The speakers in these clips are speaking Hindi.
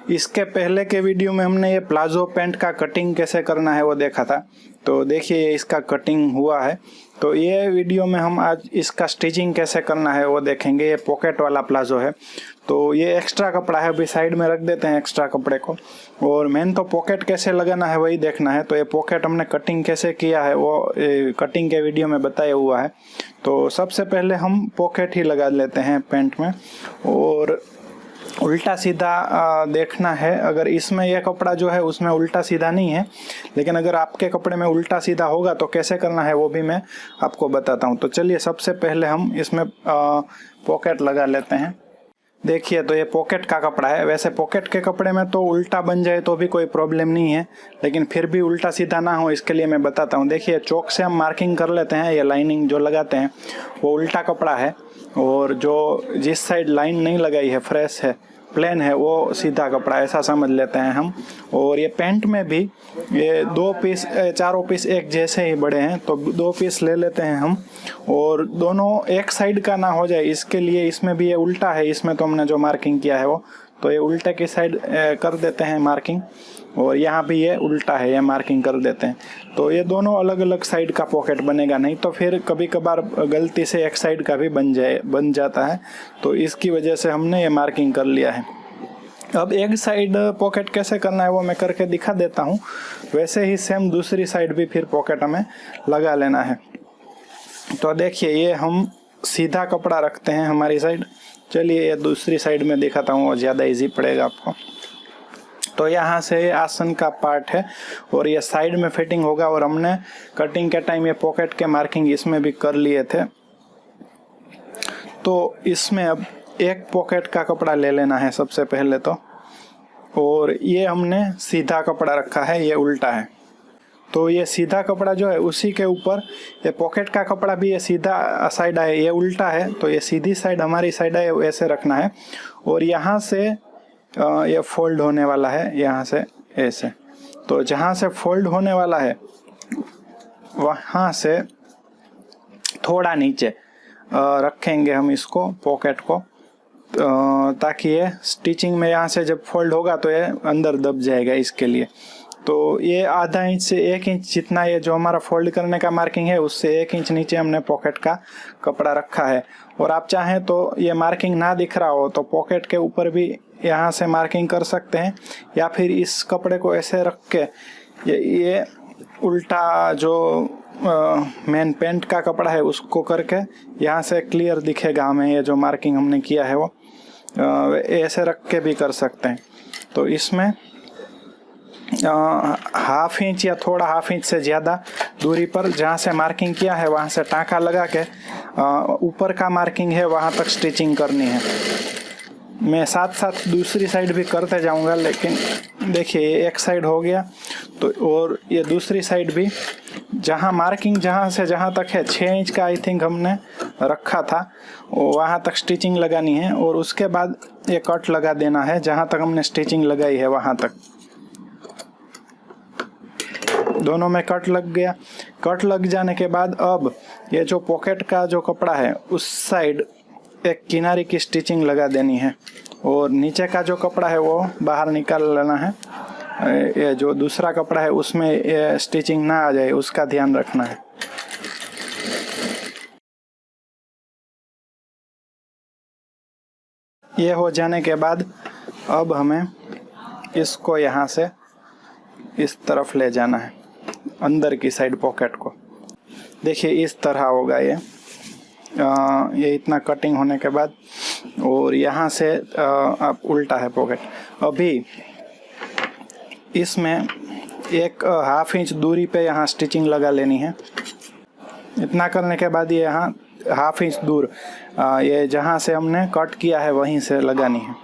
इसके पहले के वीडियो में हमने ये प्लाजो पैंट का कटिंग कैसे करना है वो देखा था। तो देखिए इसका कटिंग हुआ है। तो ये वीडियो में हम आज इसका स्टिचिंग कैसे करना है वो देखेंगे। ये पॉकेट वाला प्लाजो है, तो ये एक्स्ट्रा कपड़ा है, अभी साइड में रख देते हैं एक्स्ट्रा कपड़े को। और मेन तो पॉकेट कैसे लगाना है वही देखना है। तो ये पॉकेट हमने कटिंग कैसे किया है वो कटिंग के वीडियो में बताया हुआ है। तो सबसे पहले हम पॉकेट ही लगा लेते हैं पैंट में, और उल्टा सीधा देखना है। अगर इसमें यह कपड़ा जो है उसमें उल्टा सीधा नहीं है, लेकिन अगर आपके कपड़े में उल्टा सीधा होगा तो कैसे करना है वो भी मैं आपको बताता हूँ। तो चलिए सबसे पहले हम इसमें पॉकेट लगा लेते हैं। देखिए तो ये पॉकेट का कपड़ा है। वैसे पॉकेट के कपड़े में तो उल्टा बन जाए तो भी कोई प्रॉब्लम नहीं है, लेकिन फिर भी उल्टा सीधा ना हो इसके लिए मैं बताता हूँ। देखिए चौक से हम मार्किंग कर लेते हैं। ये लाइनिंग जो लगाते हैं वो उल्टा कपड़ा है, और जो जिस साइड लाइन नहीं लगाई है, फ्रेश है, प्लेन है, वो सीधा कपड़ा, ऐसा समझ लेते हैं हम। और ये पैंट में भी ये चारों पीस एक जैसे ही बड़े हैं, तो 2 पीस ले लेते हैं हम। और दोनों एक साइड का ना हो जाए इसके लिए इसमें भी ये उल्टा है, इसमें तो हमने जो मार्किंग किया है वो, तो ये उल्टे की साइड कर देते हैं मार्किंग, और यहाँ भी ये उल्टा है, ये मार्किंग कर देते हैं। तो ये दोनों अलग अलग साइड का पॉकेट बनेगा, नहीं तो फिर कभी कभार गलती से एक साइड का भी बन जाता है। तो इसकी वजह से हमने ये मार्किंग कर लिया है। अब एक साइड पॉकेट कैसे करना है वो मैं करके दिखा देता हूँ। वैसे ही सेम दूसरी साइड भी फिर पॉकेट हमें लगा लेना है। तो देखिए ये हम सीधा कपड़ा रखते हैं हमारी साइड। चलिए ये दूसरी साइड में दिखाता हूँ, वो ज़्यादा इजी पड़ेगा आपको। तो यहाँ से आसन का पार्ट है और ये साइड में फिटिंग होगा, और हमने कटिंग के टाइम ये पॉकेट के मार्किंग इसमें भी कर लिए थे। तो इसमें अब एक पॉकेट का कपड़ा ले लेना है सबसे पहले तो, और ये हमने सीधा कपड़ा रखा है, ये उल्टा है। तो ये सीधा कपड़ा जो है उसी के ऊपर ये पॉकेट का कपड़ा भी ये सीधा साइड है, ये उल्टा है, तो ये सीधी साइड हमारी साइड है, वैसे रखना है। और यहाँ से ये फोल्ड होने वाला है, यहाँ से ऐसे। तो जहाँ से फोल्ड होने वाला है वहाँ से थोड़ा नीचे रखेंगे हम इसको, पॉकेट को, ताकि ये स्टिचिंग में यहाँ से जब फोल्ड होगा तो ये अंदर दब जाएगा, इसके लिए। तो ये आधा इंच से 1 इंच जितना ये जो हमारा फोल्ड करने का मार्किंग है उससे 1 इंच नीचे हमने पॉकेट का कपड़ा रखा है। और आप चाहें तो ये मार्किंग ना दिख रहा हो तो पॉकेट के ऊपर भी यहाँ से मार्किंग कर सकते हैं, या फिर इस कपड़े को ऐसे रख के ये उल्टा जो मेन पैंट का कपड़ा है उसको करके यहाँ से क्लियर दिखेगा हमें, ये जो मार्किंग हमने किया है वो ऐसे रख के भी कर सकते हैं। तो इसमें ½ इंच या थोड़ा ½ इंच से ज़्यादा दूरी पर जहाँ से मार्किंग किया है वहाँ से टाँका लगा के ऊपर का मार्किंग है वहाँ तक स्टिचिंग करनी है। मैं साथ साथ दूसरी साइड भी करते जाऊंगा, लेकिन देखिए ये एक साइड हो गया, तो और ये दूसरी साइड भी जहाँ मार्किंग जहाँ से जहाँ तक है 6 इंच का आई थिंक हमने रखा था, वहाँ तक स्टिचिंग लगानी है। और उसके बाद ये कट लगा देना है, जहाँ तक हमने स्टिचिंग लगाई है वहाँ तक। दोनों में कट लग गया। कट लग जाने के बाद अब ये जो पॉकेट का जो कपड़ा है उस साइड एक किनारे की स्टिचिंग लगा देनी है, और नीचे का जो कपड़ा है वो बाहर निकाल लेना है। ये जो दूसरा कपड़ा है उसमें ये स्टिचिंग ना आ जाए उसका ध्यान रखना है। ये हो जाने के बाद अब हमें इसको यहाँ से इस तरफ ले जाना है, अंदर की साइड पॉकेट को। देखिए इस तरह होगा ये इतना कटिंग होने के बाद, और यहाँ से आप उल्टा है पॉकेट। अभी इसमें एक ½ इंच दूरी पे यहाँ स्टिचिंग लगा लेनी है। इतना करने के बाद ये यहाँ ½ इंच दूर ये जहाँ से हमने कट किया है वहीं से लगानी है।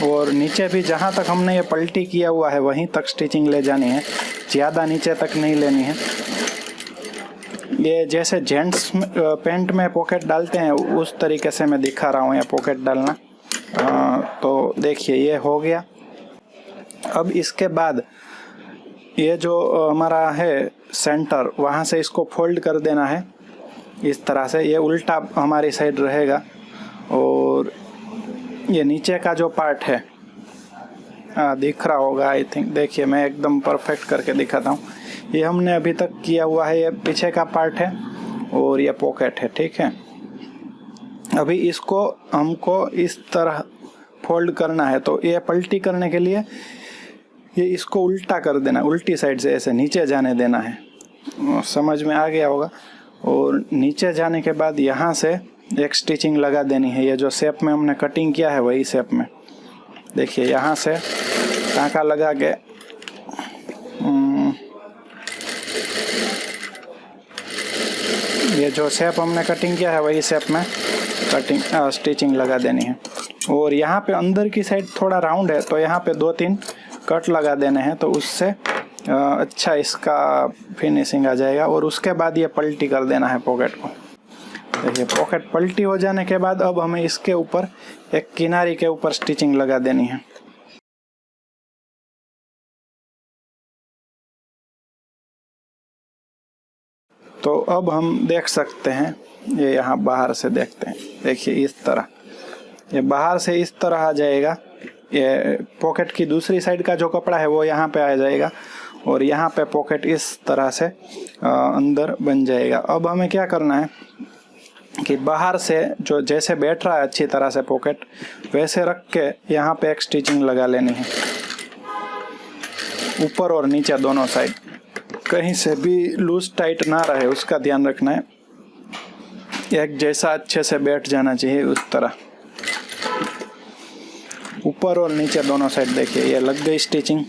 और नीचे भी जहाँ तक हमने ये पलटी किया हुआ है वहीं तक स्टिचिंग ले जानी है, ज़्यादा नीचे तक नहीं लेनी है। ये जैसे जेंट्स पैंट में पॉकेट डालते हैं उस तरीके से मैं दिखा रहा हूँ ये पॉकेट डालना। तो देखिए ये हो गया। अब इसके बाद ये जो हमारा है सेंटर, वहाँ से इसको फोल्ड कर देना है इस तरह से ये उल्टा हमारी साइड रहेगा। और ये नीचे का जो पार्ट है दिख रहा होगा आई थिंक, देखिए मैं एकदम परफेक्ट करके दिखाता हूँ। ये हमने अभी तक किया हुआ है, ये पीछे का पार्ट है और ये पॉकेट है, ठीक है। अभी इसको हमको इस तरह फोल्ड करना है, तो ये पलटी करने के लिए ये इसको उल्टा कर देना, उल्टी साइड से ऐसे नीचे जाने देना है, समझ में आ गया होगा। और नीचे जाने के बाद यहाँ से एक स्टिचिंग लगा देनी है, ये जो शेप में हमने कटिंग किया है वही शेप में। देखिए यहाँ से टाँका लगा के ये जो शेप हमने कटिंग किया है वही शेप में स्टिचिंग लगा देनी है। और यहाँ पे अंदर की साइड थोड़ा राउंड है, तो यहाँ पे 2-3 कट लगा देने हैं, तो उससे अच्छा इसका फिनिशिंग आ जाएगा। और उसके बाद ये पलटी कर देना है पॉकेट को। देखिए पॉकेट पलटी हो जाने के बाद अब हमें इसके ऊपर एक किनारी के ऊपर स्टिचिंग लगा देनी है। तो अब हम देख सकते हैं, ये यहाँ बाहर से देखते हैं, देखिए इस तरह ये बाहर से इस तरह आ जाएगा। ये पॉकेट की दूसरी साइड का जो कपड़ा है वो यहाँ पे आ जाएगा और यहाँ पे पॉकेट इस तरह से अंदर बन जाएगा। अब हमें क्या करना है कि बाहर से जो जैसे बैठ रहा है अच्छी तरह से पॉकेट, वैसे रख के यहाँ पे एक स्टिचिंग लगा लेनी है, ऊपर और नीचे दोनों साइड। कहीं से भी लूज टाइट ना रहे उसका ध्यान रखना है, एक जैसा अच्छे से बैठ जाना चाहिए उस तरह, ऊपर और नीचे दोनों साइड। देखिए ये लग गई स्टिचिंग।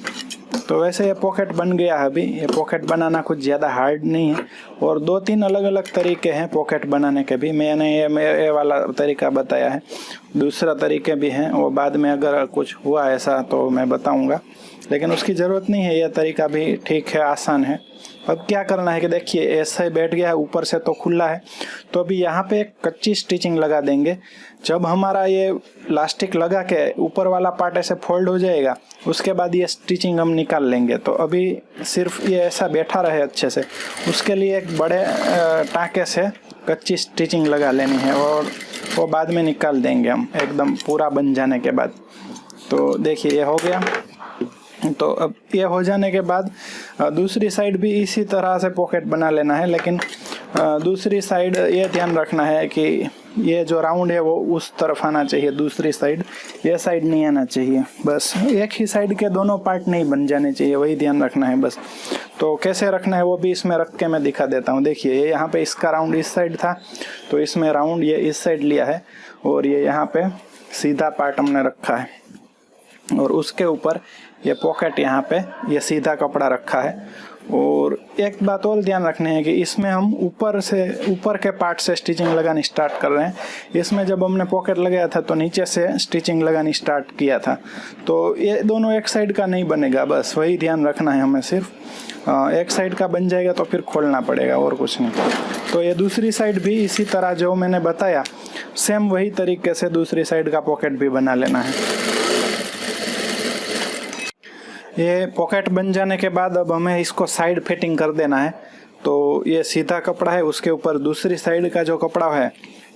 तो वैसे ये पॉकेट बन गया है। अभी ये पॉकेट बनाना कुछ ज़्यादा हार्ड नहीं है और 2-3 अलग अलग तरीके हैं पॉकेट बनाने के भी। मैंने ये वाला तरीका बताया है, दूसरा तरीके भी हैं, वो बाद में अगर कुछ हुआ ऐसा तो मैं बताऊंगा, लेकिन उसकी ज़रूरत नहीं है, यह तरीका भी ठीक है, आसान है। अब क्या करना है कि देखिए ऐसे बैठ गया है, ऊपर से तो खुला है, तो अभी यहाँ पे एक कच्ची स्टिचिंग लगा देंगे। जब हमारा ये इलास्टिक लगा के ऊपर वाला पार्ट ऐसे फोल्ड हो जाएगा, उसके बाद ये स्टिचिंग हम निकाल लेंगे। तो अभी सिर्फ ये ऐसा बैठा रहे अच्छे से, उसके लिए एक बड़े टाँके से कच्ची स्टिचिंग लगा लेनी है और वो बाद में निकाल देंगे हम एकदम पूरा बन जाने के बाद। तो देखिए ये हो गया। तो अब ये हो जाने के बाद दूसरी साइड भी इसी तरह से पॉकेट बना लेना है, लेकिन दूसरी साइड ये ध्यान रखना है कि ये जो राउंड है वो उस तरफ आना चाहिए, दूसरी साइड ये साइड नहीं आना चाहिए। बस एक ही साइड के दोनों पार्ट नहीं बन जाने चाहिए, वही ध्यान रखना है बस। तो कैसे रखना है वो भी इसमें रख के मैं दिखा देता हूँ। देखिए ये यहाँ पे इसका राउंड इस साइड था, तो इसमें राउंड ये इस साइड लिया है और ये यहाँ पे सीधा पार्ट हमने रखा है और उसके ऊपर ये पॉकेट यहाँ पे ये सीधा कपड़ा रखा है। और एक बात और ध्यान रखने है कि इसमें हम ऊपर के पार्ट से स्टिचिंग लगानी स्टार्ट कर रहे हैं। इसमें जब हमने पॉकेट लगाया था तो नीचे से स्टिचिंग लगानी स्टार्ट किया था, तो ये दोनों एक साइड का नहीं बनेगा, बस वही ध्यान रखना है हमें। सिर्फ एक साइड का बन जाएगा तो फिर खोलना पड़ेगा और कुछ नहीं। तो ये दूसरी साइड भी इसी तरह जो मैंने बताया सेम वही तरीके से दूसरी साइड का पॉकेट भी बना लेना है। ये पॉकेट बन जाने के बाद अब हमें इसको साइड फिटिंग कर देना है। तो ये सीधा कपड़ा है, उसके ऊपर दूसरी साइड का जो कपड़ा है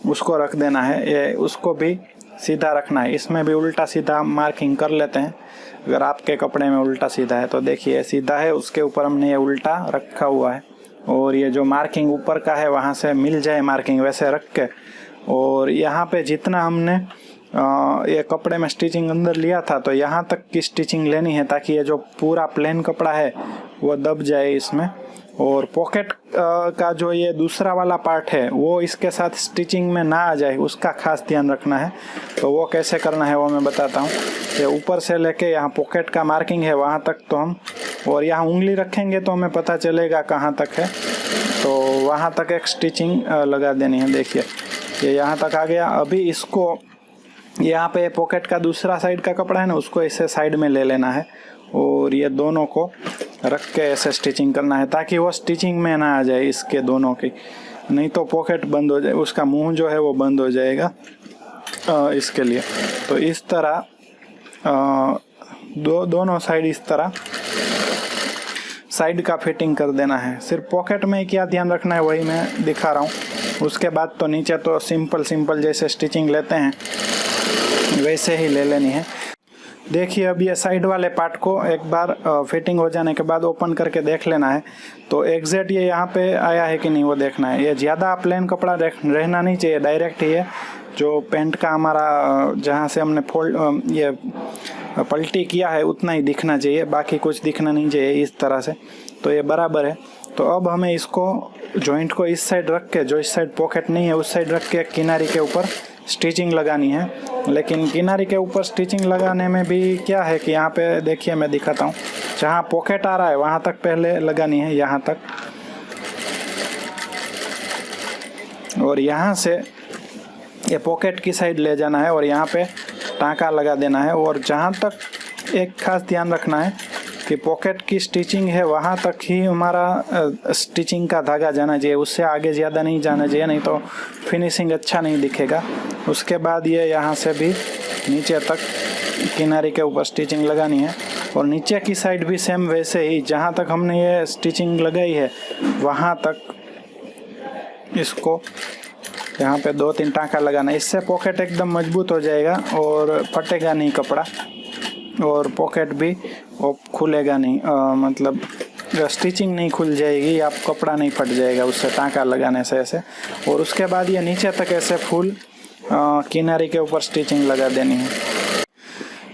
उसको रख देना है, ये उसको भी सीधा रखना है। इसमें भी उल्टा सीधा मार्किंग कर लेते हैं। अगर आपके कपड़े में उल्टा सीधा है तो देखिए सीधा है, उसके ऊपर हमने ये उल्टा रखा हुआ है और ये जो मार्किंग ऊपर का है वहाँ से मिल जाए मार्किंग वैसे रख के। और यहाँ पे जितना हमने ये कपड़े में स्टिचिंग अंदर लिया था तो यहाँ तक की स्टिचिंग लेनी है ताकि ये जो पूरा प्लेन कपड़ा है वो दब जाए इसमें। और पॉकेट का जो ये दूसरा वाला पार्ट है वो इसके साथ स्टिचिंग में ना आ जाए, उसका खास ध्यान रखना है। तो वो कैसे करना है वो मैं बताता हूँ। ये ऊपर से लेके यहाँ पॉकेट का मार्किंग है वहाँ तक तो हम, और यहाँ उंगली रखेंगे तो हमें पता चलेगा कहाँ तक है, तो वहाँ तक एक स्टिचिंग लगा देनी है। देखिए ये यहाँ तक आ गया। अभी इसको यहाँ पे पॉकेट का दूसरा साइड का कपड़ा है ना, उसको ऐसे साइड में ले लेना है और ये दोनों को रख के ऐसे स्टिचिंग करना है ताकि वो स्टिचिंग में ना आ जाए इसके दोनों की, नहीं तो पॉकेट बंद हो जाए, उसका मुंह जो है वो बंद हो जाएगा इसके लिए। तो इस तरह दोनों साइड इस तरह साइड का फिटिंग कर देना है। सिर्फ पॉकेट में क्या ध्यान रखना है वही मैं दिखा रहा हूँ। उसके बाद तो नीचे तो सिंपल जैसे स्टिचिंग लेते हैं वैसे ही ले लेनी है। देखिए अब ये साइड वाले पार्ट को एक बार फिटिंग हो जाने के बाद ओपन करके देख लेना है। तो एग्जैक्ट ये यहाँ पे आया है कि नहीं वो देखना है। ये ज़्यादा प्लेन कपड़ा रहना नहीं चाहिए, डायरेक्ट ही है जो पैंट का हमारा जहाँ से हमने फोल्ड ये पलटी किया है उतना ही दिखना चाहिए, बाकी कुछ दिखना नहीं चाहिए इस तरह से। तो ये बराबर है। तो अब हमें इसको जॉइंट को इस साइड रख के, जो इस साइड पॉकेट नहीं है उस साइड रख के किनारे के ऊपर स्टिचिंग लगानी है। लेकिन किनारे के ऊपर स्टिचिंग लगाने में भी क्या है कि यहाँ पे देखिए मैं दिखाता हूँ, जहाँ पॉकेट आ रहा है वहाँ तक पहले लगानी है, यहाँ तक, और यहाँ से ये पॉकेट की साइड ले जाना है और यहाँ पे टाँका लगा देना है। और जहाँ तक एक खास ध्यान रखना है कि पॉकेट की स्टिचिंग है वहाँ तक ही हमारा स्टिचिंग का धागा जाना चाहिए, उससे आगे ज़्यादा नहीं जाना चाहिए, नहीं तो फिनिशिंग अच्छा नहीं दिखेगा। उसके बाद ये यहाँ से भी नीचे तक किनारे के ऊपर स्टिचिंग लगानी है। और नीचे की साइड भी सेम वैसे ही, जहाँ तक हमने ये स्टिचिंग लगाई है वहाँ तक इसको यहाँ पे 2-3 टाँका लगाना है। इससे पॉकेट एकदम मजबूत हो जाएगा और फटेगा नहीं कपड़ा, और पॉकेट भी खुलेगा नहीं, मतलब स्टिचिंग नहीं खुल जाएगी, आप कपड़ा नहीं फट जाएगा उससे टाँका लगाने से ऐसे। और उसके बाद ये नीचे तक ऐसे फुल किनारे के ऊपर स्टिचिंग लगा देनी है।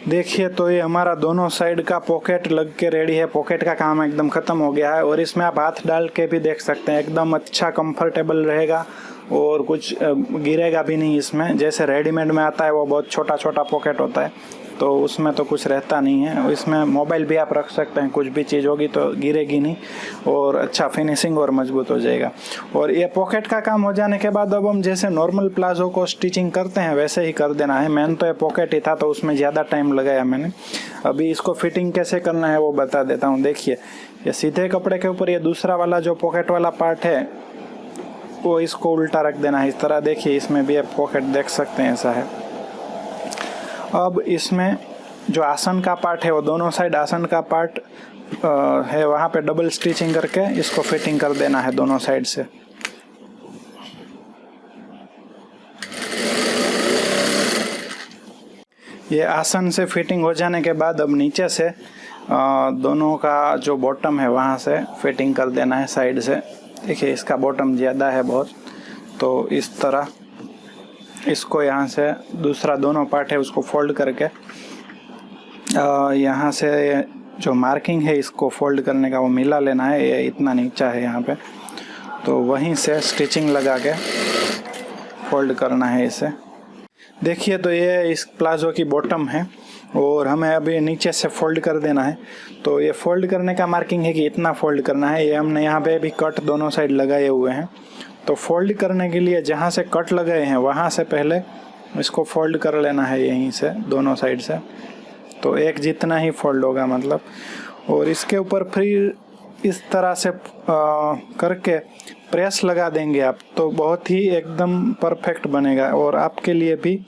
देखिए तो ये हमारा दोनों साइड का पॉकेट लग के रेडी है। पॉकेट का काम एकदम ख़त्म हो गया है और इसमें आप हाथ डाल के भी देख सकते हैं, एकदम अच्छा कंफर्टेबल रहेगा और कुछ गिरेगा भी नहीं इसमें। जैसे रेडीमेड में आता है वो बहुत छोटा छोटा पॉकेट होता है, तो उसमें तो कुछ रहता नहीं है। इसमें मोबाइल भी आप रख सकते हैं, कुछ भी चीज़ होगी तो गिरेगी नहीं और अच्छा फिनिशिंग और मजबूत हो जाएगा। और ये पॉकेट का काम हो जाने के बाद अब हम जैसे नॉर्मल प्लाजो को स्टिचिंग करते हैं वैसे ही कर देना है। मैंने तो ये पॉकेट ही था तो उसमें ज़्यादा टाइम लगाया मैंने। अभी इसको फिटिंग कैसे करना है वो बता देता हूँ। देखिए ये सीधे कपड़े के ऊपर ये दूसरा वाला जो पॉकेट वाला पार्ट है वो इसको उल्टा रख देना है इस तरह। देखिए इसमें भी आप पॉकेट देख सकते हैं, ऐसा है। अब इसमें जो आसन का पार्ट है वो दोनों साइड आसन का पार्ट है, वहाँ पे डबल स्टिचिंग करके इसको फिटिंग कर देना है दोनों साइड से। ये आसन से फिटिंग हो जाने के बाद अब नीचे से दोनों का जो बॉटम है वहाँ से फिटिंग कर देना है साइड से। देखिए इसका बॉटम ज़्यादा है बहुत, तो इस तरह इसको यहाँ से दूसरा दोनों पार्ट है उसको फोल्ड करके यहाँ से जो मार्किंग है इसको फोल्ड करने का वो मिला लेना है। ये इतना नीचा है यहाँ पे, तो वहीं से स्टिचिंग लगा के फोल्ड करना है इसे। देखिए तो ये इस प्लाजो की बॉटम है और हमें अभी नीचे से फोल्ड कर देना है। तो ये फोल्ड करने का मार्किंग है कि इतना फोल्ड करना है। ये हमने यहाँ पे भी कट दोनों साइड लगाए हुए हैं, तो फोल्ड करने के लिए जहाँ से कट लगाए हैं वहाँ से पहले इसको फोल्ड कर लेना है यहीं से दोनों साइड से, तो एक जितना ही फोल्ड होगा मतलब। और इसके ऊपर फिर इस तरह से करके प्रेस लगा देंगे आप, तो बहुत ही एकदम परफेक्ट बनेगा और आपके लिए भी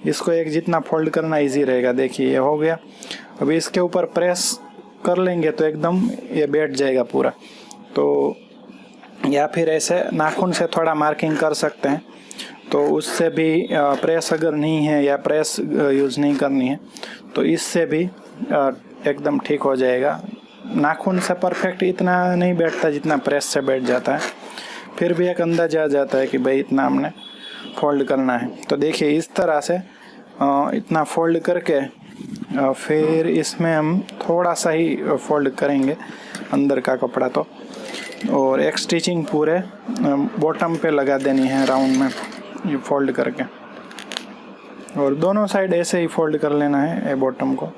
इसको एक जितना फोल्ड करना इजी रहेगा। देखिए ये हो गया। अभी इसके ऊपर प्रेस कर लेंगे तो एकदम ये बैठ जाएगा पूरा। तो या फिर ऐसे नाखून से थोड़ा मार्किंग कर सकते हैं, तो उससे भी प्रेस अगर नहीं है या प्रेस यूज़ नहीं करनी है तो इससे भी एकदम ठीक हो जाएगा। नाखून से परफेक्ट इतना नहीं बैठता जितना प्रेस से बैठ जाता है, फिर भी एक अंदाजा आ जाता है कि भाई इतना हमने फोल्ड करना है। तो देखिए इस तरह से इतना फोल्ड करके फिर इसमें हम थोड़ा सा ही फोल्ड करेंगे अंदर का कपड़ा तो, और एक स्टिचिंग पूरे बॉटम पे लगा देनी है राउंड में ये फोल्ड करके, और दोनों साइड ऐसे ही फोल्ड कर लेना है ये बॉटम को।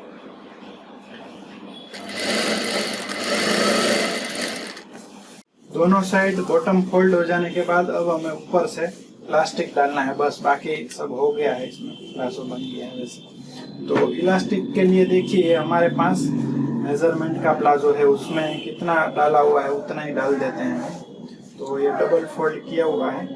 दोनों साइड बॉटम फोल्ड हो जाने के बाद अब हमें ऊपर से इलास्टिक डालना है, बस बाकी सब हो गया है। इसमें प्लाजो बन गया है वैसे। तो इलास्टिक के लिए देखिए हमारे पास मेजरमेंट का प्लाजो है, उसमें कितना डाला हुआ है उतना ही डाल देते हैं। तो ये डबल फोल्ड किया हुआ है,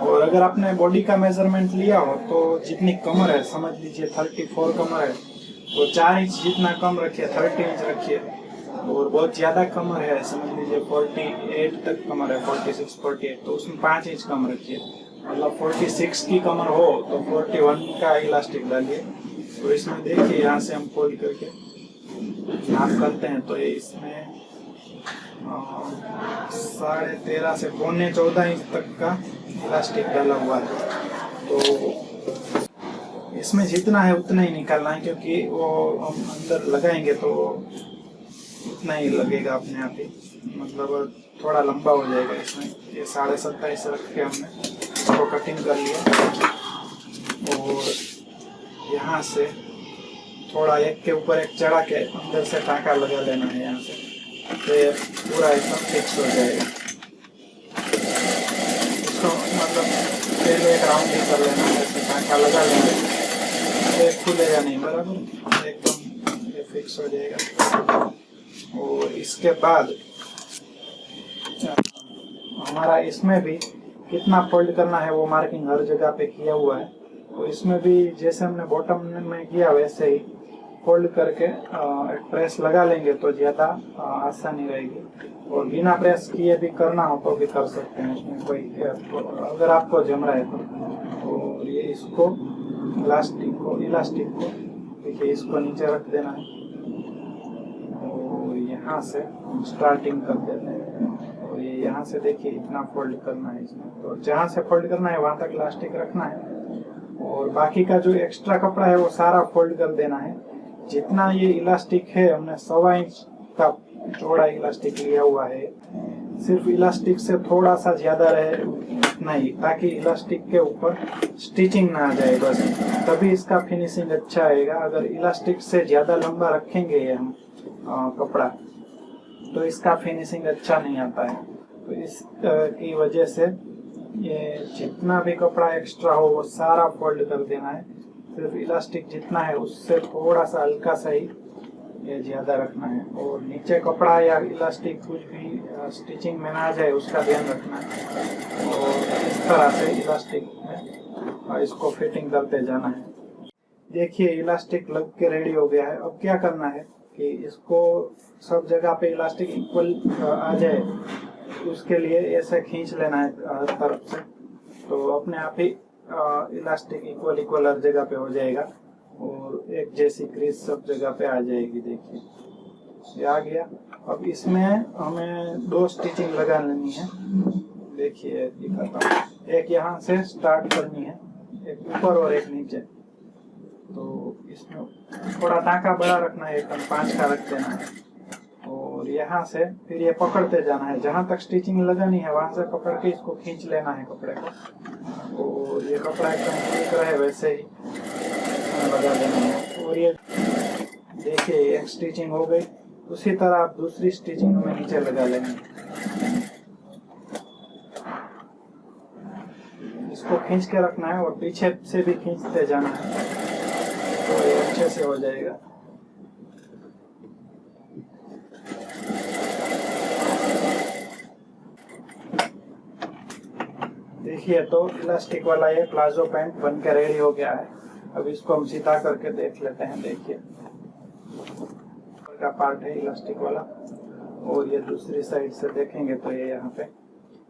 और अगर आपने बॉडी का मेजरमेंट लिया हो तो जितनी कमर है, समझ लीजिए 34 कमर है, तो 4 इंच जितना कम रखिए, 30 इंच रखिए। और बहुत ज़्यादा कमर है, समझ लीजिए 48 तक कमर है, 46 48, तो उसमें 5 इंच कम रखिए। मतलब 46 की कमर हो तो 41 का इलास्टिक डालिए। तो इसमें देखिए यहाँ से हम फोल्ड करके नाप करते हैं तो ये इसमें 13.5 से 14.25 इंच तक का इलास्टिक डाला हुआ है। तो इसमें जितना है उतना ही निकालना है, क्योंकि वो हम अंदर लगाएंगे तो उतना ही लगेगा अपने आप ही, मतलब थोड़ा लंबा हो जाएगा इसमें। ये 27.5 रख के हमने इसको कटिंग कर लिया और यहाँ से थोड़ा एक के ऊपर एक चढ़ा के अंदर से टाँका लगा लेना है यहाँ से, फिर पूरा एकदम फिक्स हो जाएगा। इसको मतलब पहले एक राउंड ही कर लेना है, ऐसे टाँका लगा लेंगे, एक खुलेगा नहीं, बराबर एकदम ये फिक्स हो जाएगा। और इसके बाद हमारा इसमें भी कितना फोल्ड करना है वो मार्किंग हर जगह पे किया हुआ है। तो इसमें भी जैसे हमने बॉटम में किया वैसे ही फोल्ड करके एक प्रेस लगा लेंगे तो ज़्यादा आसानी रहेगी। और बिना प्रेस किए भी करना हो तो भी कर सकते हैं, उसमें कोई अगर आपको जम रहा है तो। और ये इसको इलास्टिक को देखिए इसको नीचे रख देना है और यहाँ से स्टार्टिंग कर देते हैं। और ये यहाँ से देखिए इतना फोल्ड करना है इसमें, तो जहाँ से फोल्ड करना है वहाँ तक इलास्टिक रखना है और बाकी का जो एक्स्ट्रा कपड़ा है वो सारा फोल्ड कर देना है। जितना ये इलास्टिक है हमने 1.25 इंच का चौड़ा इलास्टिक लिया हुआ है, सिर्फ इलास्टिक से थोड़ा सा ज्यादा रहे उतना ही, ताकि इलास्टिक के ऊपर स्टिचिंग ना आ जाए, बस तभी इसका फिनिशिंग अच्छा आएगा। अगर इलास्टिक से ज्यादा लंबा रखेंगे ये हम कपड़ा तो इसका फिनिशिंग अच्छा नहीं आता है। तो इस की वजह से ये जितना भी कपड़ा एक्स्ट्रा हो वो सारा फोल्ड कर देना है, सिर्फ इलास्टिक जितना है उससे थोड़ा सा हल्का सा ही ये ज्यादा रखना है। और नीचे कपड़ा या इलास्टिक कुछ भी स्टिचिंग में ना आ जाए उसका ध्यान रखना है। और इस तरह से इलास्टिक में इसको फिटिंग करते जाना है। देखिए इलास्टिक लग के रेडी हो गया है। अब क्या करना है कि इसको सब जगह पे इलास्टिक इक्वल आ जाए, उसके लिए ऐसे खींच लेना है हर तरफ से, तो अपने आप ही इलास्टिक इक्वल हर जगह पे हो जाएगा और एक जैसी क्रीज सब जगह पे आ जाएगी। देखिए ये आ गया। अब इसमें हमें 2 स्टिचिंग लगा लेनी है। देखिए दिखाता हूँ, एक यहाँ से स्टार्ट करनी है, एक ऊपर और एक नीचे। तो इसमें थोड़ा टाँका बड़ा रखना है, एकदम 5 का रख देना है और यहाँ से फिर ये पकड़ते जाना है, जहाँ तक स्टिचिंग लगानी है वहां से पकड़ के इसको खींच लेना है कपड़े को। और ये कपड़ा एकदम ठीक रहे वैसे ही लगा देना है। और ये देखिए एक स्टिचिंग हो गई, उसी तरह आप दूसरी स्टिचिंग में नीचे लगा लेंगे। इसको खींच के रखना है और पीछे से भी खींचते जाना है, तो ये अच्छे से हो जाएगा। देखिए तो इलास्टिक वाला ये प्लाजो पैंट बन के रेडी हो गया है। अब इसको हम सीधा करके देख लेते हैं। देखिए का पार्ट है इलास्टिक वाला और ये दूसरी साइड से देखेंगे तो ये यहाँ पे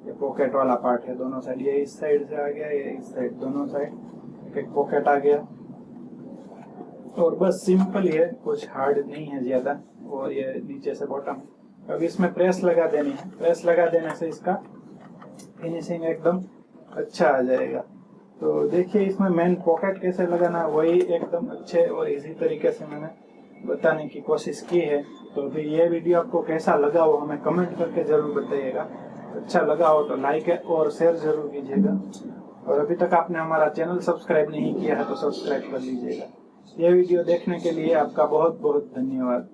ये पॉकेट वाला पार्ट है। दोनों साइड, ये इस साइड से आ गया, ये इस साइड, दोनों साइड एक पॉकेट आ गया। और बस सिंपल ही है, कुछ हार्ड नहीं है ज्यादा। और ये नीचे से बॉटम। अब इसमें प्रेस लगा देनी है। प्रेस लगा देने से इसका फिनिशिंग एकदम अच्छा आ जाएगा। तो देखिए इसमें मेन पॉकेट कैसे लगाना है वही एकदम अच्छे और इजी तरीके से मैंने बताने की कोशिश की है। तो फिर ये वीडियो आपको कैसा लगा वो हमें कमेंट करके जरूर बताइएगा। अच्छा लगा हो तो लाइक और शेयर जरूर कीजिएगा। और अभी तक आपने हमारा चैनल सब्सक्राइब नहीं किया है तो सब्सक्राइब कर लीजिएगा। ये वीडियो देखने के लिए आपका बहुत बहुत धन्यवाद।